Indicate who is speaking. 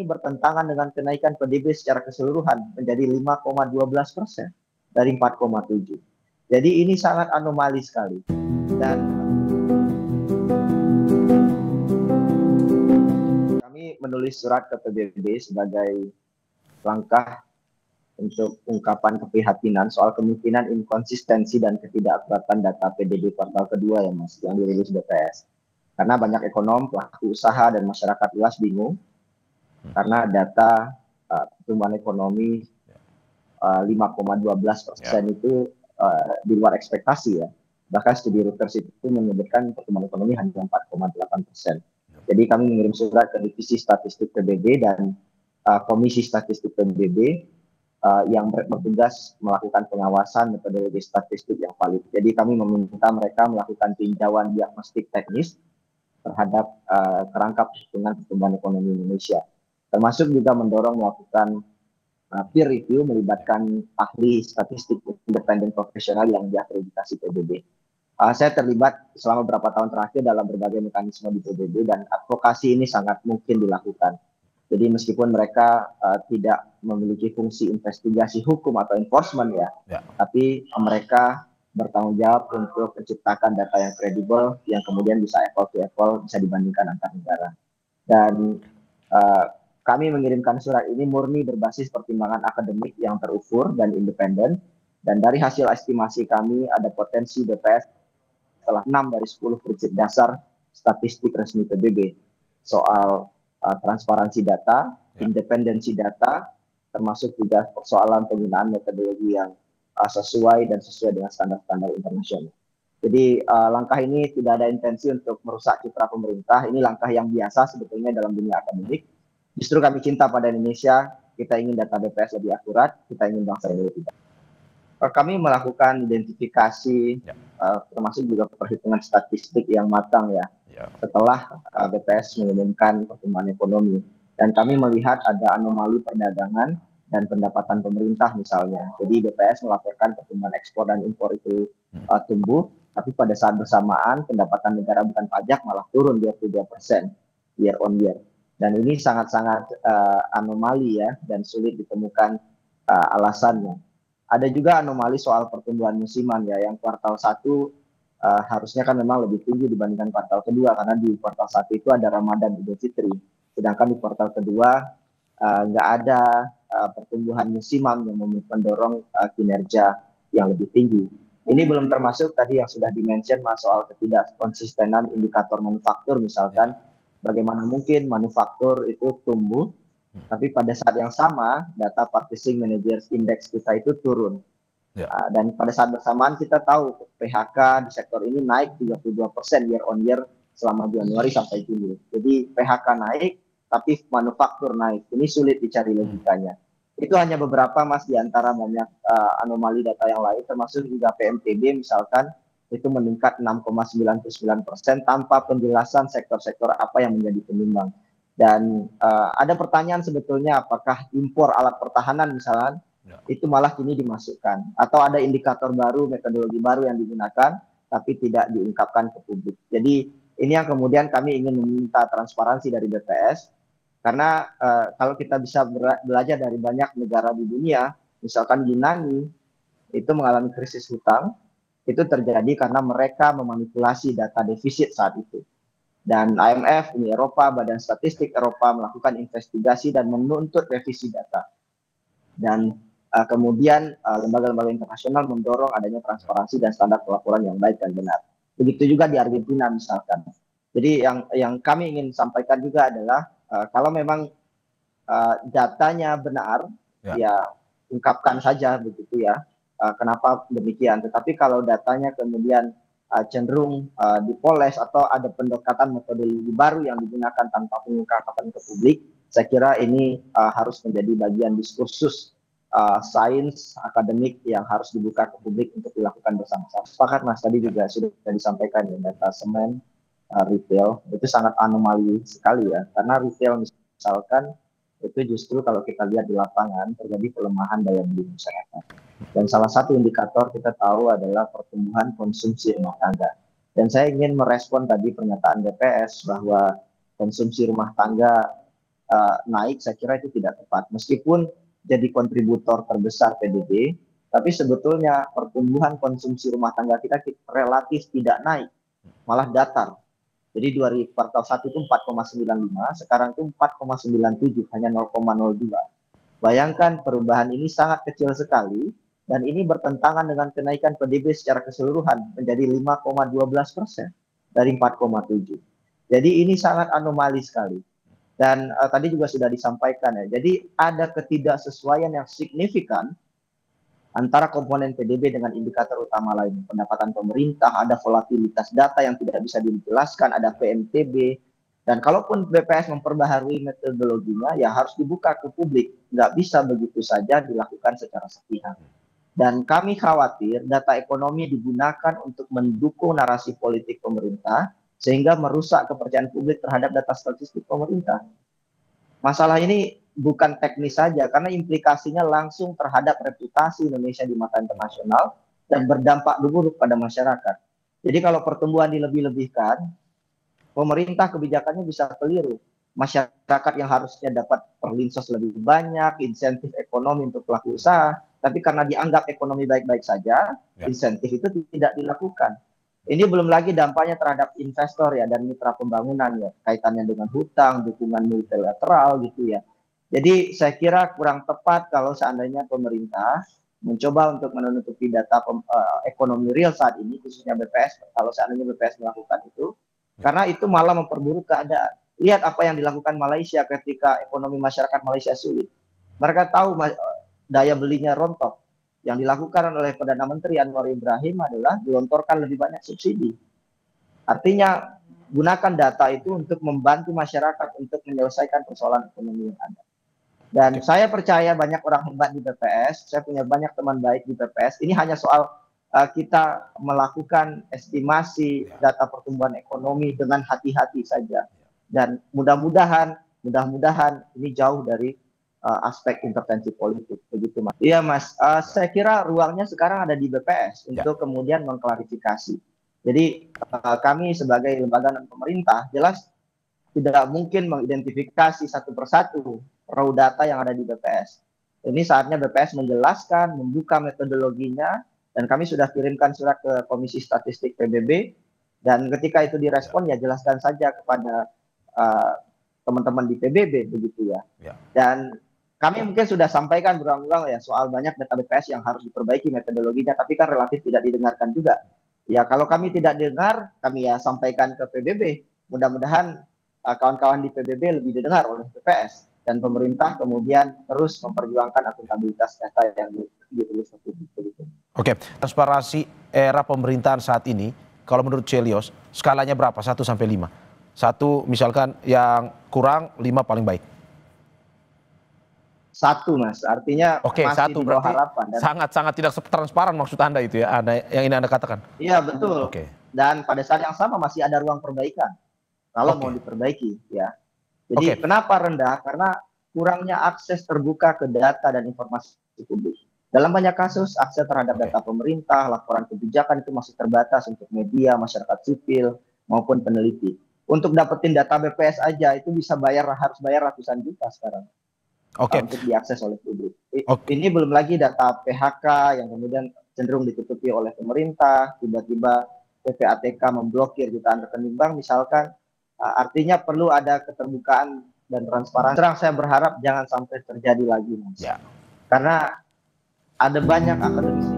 Speaker 1: ini bertentangan dengan kenaikan PDB secara keseluruhan menjadi 5,12% dari 4,7. Jadi ini sangat anomali sekali. Dan kami menulis surat ke PBB sebagai langkah untuk ungkapan keprihatinan soal kemungkinan inkonsistensi dan ketidakakuratan data PDB kuartal kedua ya Mas, yang dirilis BPS. Karena banyak ekonom, pelaku usaha, dan masyarakat luas bingung karena data pertumbuhan ekonomi 5,12% itu di luar ekspektasi ya. Bahkan studi Reuters itu menyebutkan pertumbuhan ekonomi hanya 4,8%. Jadi kami mengirim surat ke Divisi Statistik PBB dan Komisi Statistik PBB yang bertugas melakukan pengawasan metodologi statistik yang valid. Jadi kami meminta mereka melakukan tinjauan diagnostik teknis terhadap kerangka pertumbuhan ekonomi Indonesia. Termasuk juga mendorong melakukan peer review melibatkan ahli statistik independen profesional yang diakreditasi PBB. Saya terlibat selama beberapa tahun terakhir dalam berbagai mekanisme di PBB dan advokasi ini sangat mungkin dilakukan. Jadi meskipun mereka tidak memiliki fungsi investigasi hukum atau enforcement ya, tapi mereka bertanggung jawab untuk menciptakan data yang kredibel yang kemudian bisa apple to apple, bisa dibandingkan antar negara. Dan kami mengirimkan surat ini murni berbasis pertimbangan akademik yang terukur dan independen. Dan dari hasil estimasi kami ada potensi BPS setelah 6 dari 10 prinsip dasar statistik resmi PBB soal transparansi data, independensi data, termasuk juga persoalan penggunaan metodologi yang sesuai dengan standar-standar internasional. Jadi langkah ini tidak ada intensi untuk merusak citra pemerintah. Ini langkah yang biasa sebetulnya dalam dunia akademik. Justru kami cinta pada Indonesia, kita ingin data BPS lebih akurat, kita ingin bangsa ini lebih baik. Kami melakukan identifikasi, termasuk juga perhitungan statistik yang matang ya. Setelah BPS mengumumkan pertumbuhan ekonomi, dan kami melihat ada anomali perdagangan dan pendapatan pemerintah misalnya. Jadi BPS melaporkan pertumbuhan ekspor dan impor itu tumbuh, tapi pada saat bersamaan pendapatan negara bukan pajak malah turun 22% year on year. Dan ini sangat-sangat anomali ya, dan sulit ditemukan alasannya. Ada juga anomali soal pertumbuhan musiman ya, yang kuartal 1 harusnya kan memang lebih tinggi dibandingkan kuartal kedua, karena di kuartal 1 itu ada Ramadan Idul Fitri. Sedangkan di kuartal kedua nggak ada pertumbuhan musiman yang mendorong kinerja yang lebih tinggi. Ini belum termasuk tadi yang sudah dimention Mas soal ketidakkonsistenan indikator manufaktur misalkan. Bagaimana mungkin manufaktur itu tumbuh, tapi pada saat yang sama data Purchasing Managers Index kita itu turun. Dan pada saat bersamaan kita tahu PHK di sektor ini naik 32% year on year selama Januari sampai Juli. Jadi PHK naik, tapi manufaktur naik. Ini sulit dicari logikanya. Itu hanya beberapa Mas di antara banyak anomali data yang lain, termasuk juga PMTB misalkan itu meningkat 6,99% tanpa penjelasan sektor-sektor apa yang menjadi penyumbang. Dan ada pertanyaan sebetulnya apakah impor alat pertahanan misalnya itu malah kini dimasukkan, atau ada indikator baru, metodologi baru yang digunakan tapi tidak diungkapkan ke publik. Jadi ini yang kemudian kami ingin meminta transparansi dari BPS, karena kalau kita bisa belajar dari banyak negara di dunia, misalkan Yunani itu mengalami krisis hutang, itu terjadi karena mereka memanipulasi data defisit saat itu. Dan IMF, Uni Eropa, Badan Statistik Eropa melakukan investigasi dan menuntut revisi data. Dan kemudian lembaga-lembaga internasional mendorong adanya transparansi dan standar pelaporan yang baik dan benar. Begitu juga di Argentina misalkan. Jadi yang kami ingin sampaikan juga adalah kalau memang datanya benar, ya ungkapkan saja begitu ya. Kenapa demikian? Tetapi kalau datanya kemudian cenderung dipoles atau ada pendekatan metodologi baru yang digunakan tanpa pengungkapan ke publik, saya kira ini harus menjadi bagian diskursus sains akademik yang harus dibuka ke publik untuk dilakukan bersama-sama. Sepakat Mas, tadi juga sudah disampaikan ya, data semen retail itu sangat anomali sekali ya, karena retail misalkan itu justru kalau kita lihat di lapangan terjadi pelemahan daya beli masyarakat. Dan salah satu indikator kita tahu adalah pertumbuhan konsumsi rumah tangga. Dan saya ingin merespon tadi pernyataan BPS bahwa konsumsi rumah tangga naik, saya kira itu tidak tepat. Meskipun jadi kontributor terbesar PDB, tapi sebetulnya pertumbuhan konsumsi rumah tangga kita relatif tidak naik, malah datar. Jadi dari kuartal 1 itu 4,95, sekarang itu 4,97, hanya 0,02. Bayangkan perubahan ini sangat kecil sekali, dan ini bertentangan dengan kenaikan PDB secara keseluruhan menjadi 5,12% dari 4,7. Jadi ini sangat anomali sekali. Dan tadi juga sudah disampaikan ya, jadi ada ketidaksesuaian yang signifikan antara komponen PDB dengan indikator utama lain. Pendapatan pemerintah, ada volatilitas data yang tidak bisa dijelaskan, ada PNTB, dan kalaupun BPS memperbaharui metodologinya, ya harus dibuka ke publik. Nggak bisa begitu saja dilakukan secara sepihak. Dan kami khawatir data ekonomi digunakan untuk mendukung narasi politik pemerintah, sehingga merusak kepercayaan publik terhadap data statistik pemerintah. Masalah ini bukan teknis saja, karena implikasinya langsung terhadap reputasi Indonesia di mata internasional dan berdampak buruk pada masyarakat. Jadi kalau pertumbuhan dilebih-lebihkan, pemerintah kebijakannya bisa keliru. Masyarakat yang harusnya dapat perlinsos lebih banyak, insentif ekonomi untuk pelaku usaha, tapi karena dianggap ekonomi baik-baik saja, insentif itu tidak dilakukan. Ini belum lagi dampaknya terhadap investor ya dan mitra pembangunan ya, kaitannya dengan hutang, dukungan multilateral gitu ya. Jadi saya kira kurang tepat kalau seandainya pemerintah mencoba untuk menutupi data ekonomi real saat ini, khususnya BPS, kalau seandainya BPS melakukan itu, karena itu malah memperburuk keadaan. Lihat apa yang dilakukan Malaysia ketika ekonomi masyarakat Malaysia sulit. Mereka tahu daya belinya rontok. Yang dilakukan oleh Perdana Menteri Anwar Ibrahim adalah gelontorkan lebih banyak subsidi. Artinya gunakan data itu untuk membantu masyarakat untuk menyelesaikan persoalan ekonomi yang ada. Dan saya percaya banyak orang hebat di BPS, saya punya banyak teman baik di BPS. Ini hanya soal kita melakukan estimasi data pertumbuhan ekonomi dengan hati-hati saja. Dan mudah-mudahan ini jauh dari aspek intervensi politik, begitu Mas. Iya Mas, saya kira ruangnya sekarang ada di BPS untuk kemudian mengklarifikasi. Jadi kami sebagai lembaga non pemerintah jelas tidak mungkin mengidentifikasi satu persatu raw data yang ada di BPS. Ini saatnya BPS menjelaskan, membuka metodologinya, dan kami sudah kirimkan surat ke Komisi Statistik PBB, dan ketika itu direspon ya jelaskan saja kepada teman-teman di PBB begitu ya. Dan kami mungkin sudah sampaikan berulang-ulang ya soal banyak data BPS yang harus diperbaiki metodologinya, tapi kan relatif tidak didengarkan juga. Ya kalau kami tidak dengar, kami ya sampaikan ke PBB. Mudah-mudahan kawan-kawan di PBB lebih didengar oleh BPS dan pemerintah kemudian terus memperjuangkan akuntabilitas data yang ditulis ke publik.
Speaker 2: Oke, transparansi era pemerintahan saat ini, kalau menurut Chelios, skalanya berapa? 1 sampai 5. 1 misalkan yang kurang, 5 paling baik.
Speaker 1: 1 Mas, artinya
Speaker 2: masih 1
Speaker 1: di bawah
Speaker 2: berarti
Speaker 1: harapan.
Speaker 2: Sangat-sangat tidak transparan maksud Anda itu ya, yang ini Anda katakan?
Speaker 1: Iya betul. Dan pada saat yang sama masih ada ruang perbaikan, kalau mau diperbaiki ya. Jadi kenapa rendah? Karena kurangnya akses terbuka ke data dan informasi publik. Dalam banyak kasus, akses terhadap data pemerintah, laporan kebijakan itu masih terbatas untuk media, masyarakat sipil, maupun peneliti. Untuk dapetin data BPS aja itu harus bayar ratusan juta sekarang. Untuk diakses oleh publik. Ini belum lagi data PHK yang kemudian cenderung ditutupi oleh pemerintah, tiba-tiba PPATK memblokir jutaan rekening bank misalkan, artinya perlu ada keterbukaan dan transparansi. Terang saya berharap jangan sampai terjadi lagi Mas. Karena ada banyak akademisi